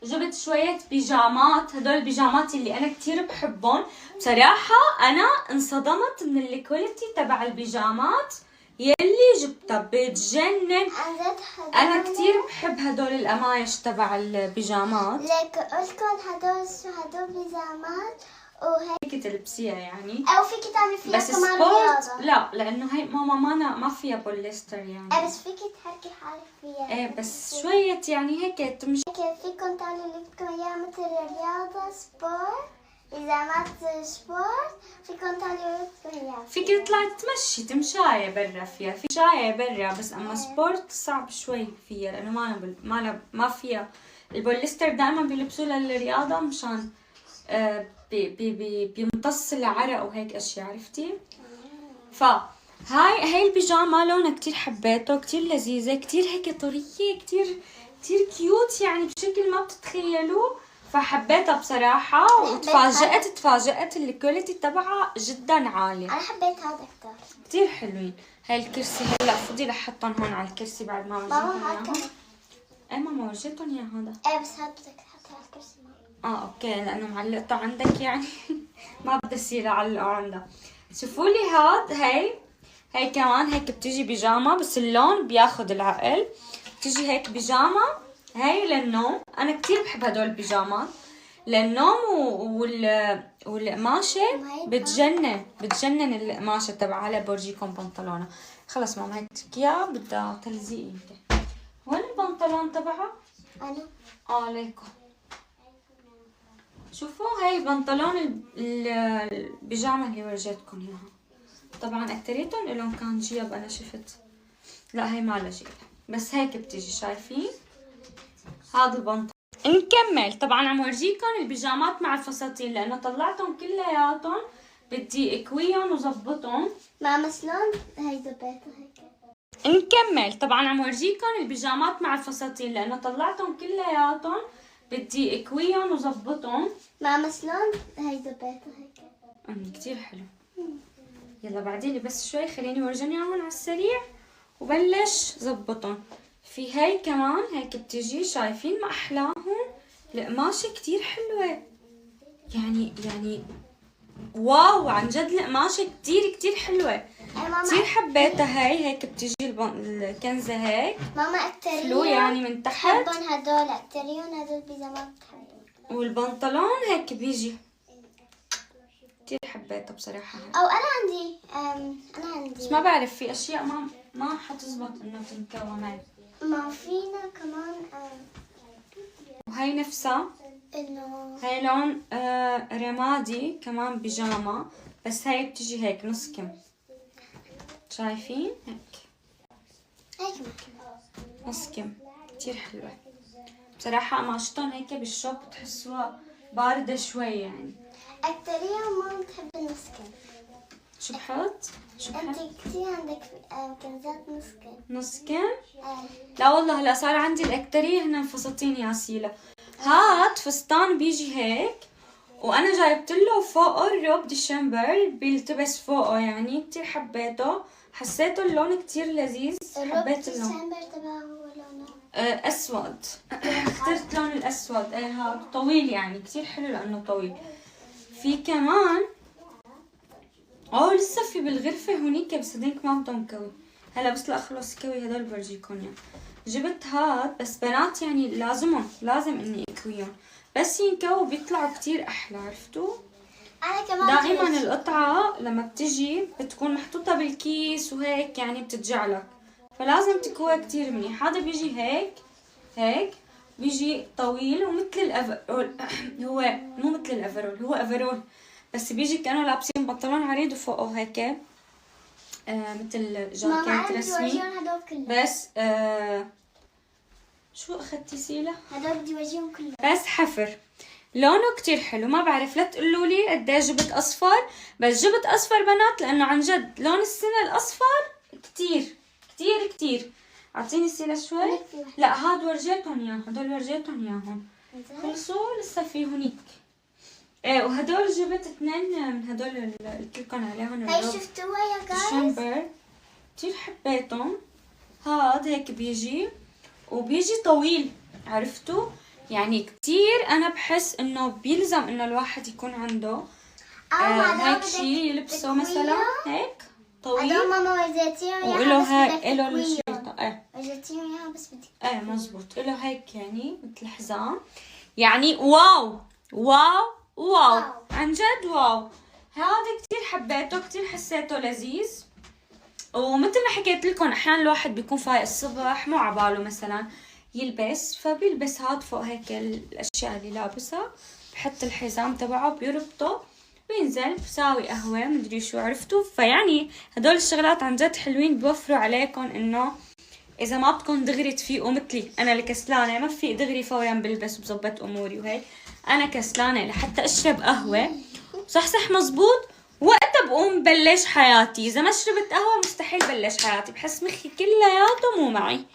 جبت شوية بيجامات. هدول البيجامات اللي أنا كتير بحبهم بصراحة. أنا انصدمت من الكواليتي تبع البيجامات يلي جبتها، بتجنن. أنا كتير بحب هدول القمايش تبع البيجامات. ليك قلتلكن هدول بيجامات فيك تلبسيها يعني، او فيك تعملي فيها بس كمان سبورت رياضة. لا، لأنه هي ماما ما فيها بوليستر يعني. بس فيك تحركي حالك فيها. ايه بس شوية يعني هيك تمشي. فيكم تعملوا اللي بدكم اياه مثل الرياضة سبورت، بيجامات سبورت، فيكم تعملوا اللي بدكم اياه. فيك تطلعي تمشاية برا فيها، في شاية برا، بس اما سبورت صعب شوي فيها لانه ما فيها البوليستر. دائما بيلبسوه للرياضة مشان بيمتص العرق وهيك اشياء، عرفتي؟ هاي البيجامة لونها كتير حبيته، كتير لذيذة، كتير هيك طرية، كتير كيوت يعني بشكل ما بتتخيلوه. فحبيتها بصراحة، وتفاجأت الكواليتي تبعها جدا عالية. انا حبيت هذا اكثر، كتير حلوين. هاي الكرسي هلا فضي لحطهم هون على الكرسي بعد ما ورجيتهم اياهم. ايه ماما ورجيتهم اياه هذا. ايه بس هاد بدك تحطي على الكرسي. اوكي لانه معلقته عندك يعني ما بدي اصير اعلقه عندها. شوفوا لي هاي كمان هيك بتيجي بيجامة، بس اللون بياخد العقل. بتيجي هيك بيجامة هاي للنوم. انا كتير بحب هدول البيجامات للنوم والقماشة بتجنن القماشة تبعها. هلا بورجيكم بنطلونها. خلص ماما هيك اياها بدها تلزيق يمكن. وين البنطلون تبعها؟ انا ليكو شوفوا هاي بنطلون البيجامة اللي ورجيتكم اياها. طبعا اكتريتهم لهم كان جيب، انا شفت لا هي ما لها جيب، بس هيك بتيجي. شايفين هذا البنطلون؟ نكمل. طبعا عم ورجيكم البيجامات مع الفساتين لانه طلعتهم كلياتهم بدي اكويهم وظبطهم. ماما شلون هي ظبيتها هيك؟ نكمل. طبعا عم ورجيكم البيجامات مع الفساتين لانه طلعتهم كلياتهم بدي اكويهم وظبطهم. ماما شلون هي ظبيتها هيك؟ كتير حلو. يلا بعديلي بس شوي، خليني ورجيني هون على السريع وبلش ظبطهم. في هاي كمان هيك بتجي، شايفين ما احلاهم؟ القماشة كتير حلوة يعني واو عن جد. القماشة كتير حلوة، كتير حبيتها. هاي هيك بتجي الكنزة هيك ماما اكتريون فلو يعني من تحت. بحبهم هدول اكتريون، هدول بيجامات بحبهم. والبنطلون هيك بيجي كتير حبيتها بصراحة. او انا عندي بس ما بعرف في اشياء ما حتزبط انه تنكوى معي. ما فينا كمان وهي نفسها انه هاي لون رمادي كمان بيجامة، بس هاي بتجي هيك نص كم. شايفين هيك نص كم، كتير حلوة بصراحة. قماشتهم هيك بالشوب بتحسوها باردة شوي يعني. اكتريون ما بتحب النسكن. شو بحط؟ انت كثير عندك كنزات نص كم؟ لا والله هلا صار عندي الاكترية هن فساتين ياسيلة. هاد فستان بيجي هيك، وانا جايبت له فوقه الروب ديشمبر بيلتبس فوقه يعني. كتير حبيته، حسيته اللون كتير لذيذ، حبيت اللون. ديشمبر تبعه هو لونه اسود. اخترت لون الاسود. هاد طويل يعني كتير حلو لانه طويل. في كمان لسه في بالغرفة هونيك، بس هديك ما بدهم كوي هلا، بس لا اخلص كوي هدول برجيكم يعني. جبت هاد بس بنات يعني لازم اني اكويهم، بس ينكوا بيطلعوا كتير احلى، عرفتوا؟ انا كمان دائما القطعة لما بتجي بتكون محطوطة بالكيس وهيك يعني بتتجعلك، فلازم تكوى كتير منيح. هذا بيجي هيك بيجي طويل ومثل الافرول هو مو مثل الافرول، هو افرول بس بيجي كانوا لابسين بنطلون عريض وفوقه هيك مثل جاكيت رسمي. بس شو اخذتي سيلة؟ هدول بدي اورجيهم كلهم. بس حفر لونه كتير حلو. ما بعرف لا تقولوا لي قديش جبت اصفر، بس جبت اصفر بنات لانه عن جد لون السنة الاصفر كتير. اعطيني سيلة شوي. لا هاد ورجيتهم اياهم، هدول ورجيتهم اياهم خلصوا، لسه في هونيك. وهدول جبت 2 من هدول اللي قلت لكم عليهم. هاي شفتوها يا جايز؟ كتير حبيتهم. هاد هيك بيجي وبيجي طويل، عرفتوا؟ يعني كتير انا بحس انه بيلزم انه الواحد يكون عنده هيك شيء يلبسه مثلا هيك طويل. هدول ماما وزيتيهم وإله بس هيك بدك إله تكويهم. الشرطة وزيتيهم اياها بس بدك ايه مزبوط، إله هيك يعني مثل حزام. يعني واو واو واو عن جد واو. هذا كتير حبيته، كتير حسيته لذيذ. ومثل ما حكيت لكم احيانا الواحد بيكون فايق الصبح مو عباله مثلا يلبس، فبيلبس هاد فوق هيك الاشياء اللي لابسها، بحط الحزام تبعه بيربطه، بينزل بساوي قهوة مدري شو عرفتوا. فيعني هدول الشغلات عن جد حلوين، بيوفروا عليكم انه اذا ما بدكم دغري تفيقوا مثلي انا الكسلانة ما بفيق دغري فورا بلبس وبظبط اموري وهيك. انا كسلانة لحتى اشرب قهوة صحصح مزبوط وقتها بقوم بلش حياتي. اذا ما شربت قهوة مستحيل بلش حياتي، بحس مخي كلياته مو معي،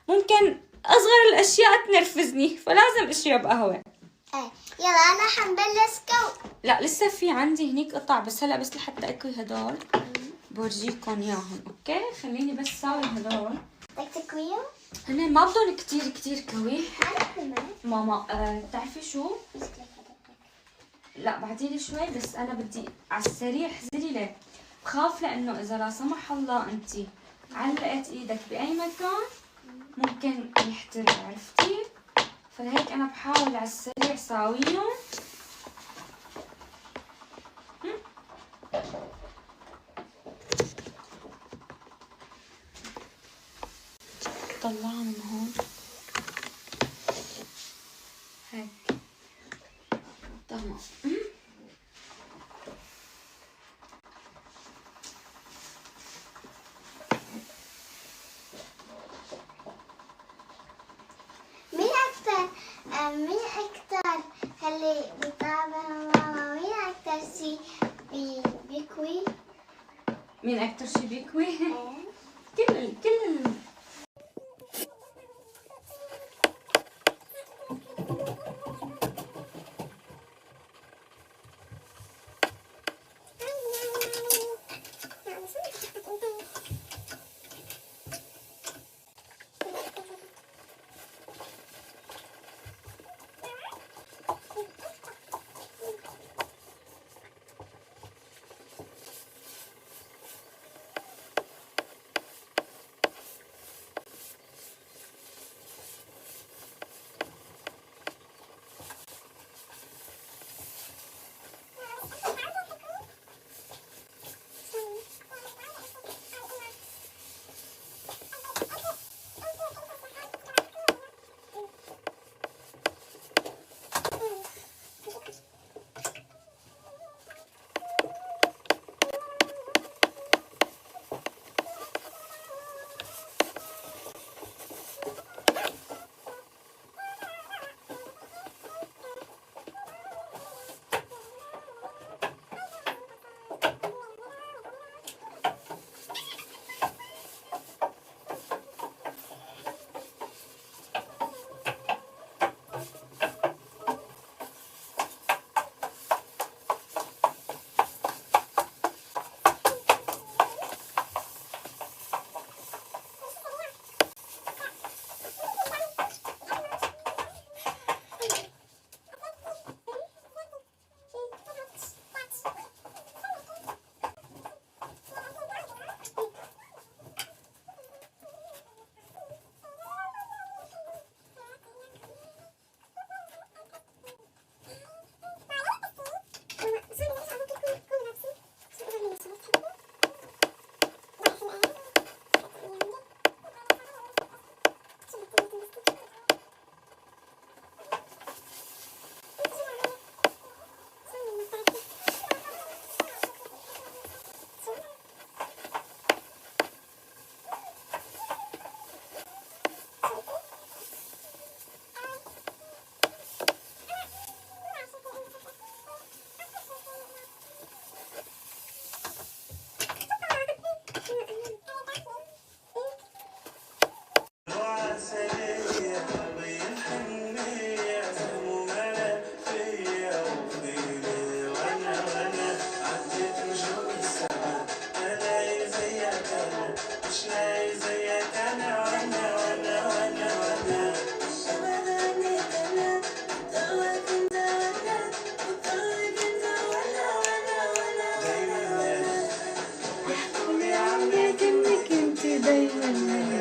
ممكن اصغر الاشياء تنرفزني فلازم اشرب قهوة. ايه يلا انا حنبلش لا لسه في عندي هنيك قطع بس هلا بس لحتى اكوي هدول بورجيكم اياهم. اوكي خليني بس ساوي هدول. بدك تكويهم؟ هن ما بدهم كتير كتير كوي انا كمان ماما. بتعرفي شو؟ لا بعديلي شوي بس انا بدي على السريع احذري ليه، بخاف لانه اذا لا سمح الله انتي علقت ايدك باي مكان ممكن يحترق عرفتي. فلهيك انا بحاول على السريع ساويهم. طلعها من هون هيك تمام. مين أكتر اللي بيتابع ماما؟ مين أكتر شي بيكوي؟ مين اكتر شي بيكوي؟ إيه. كل أيوة.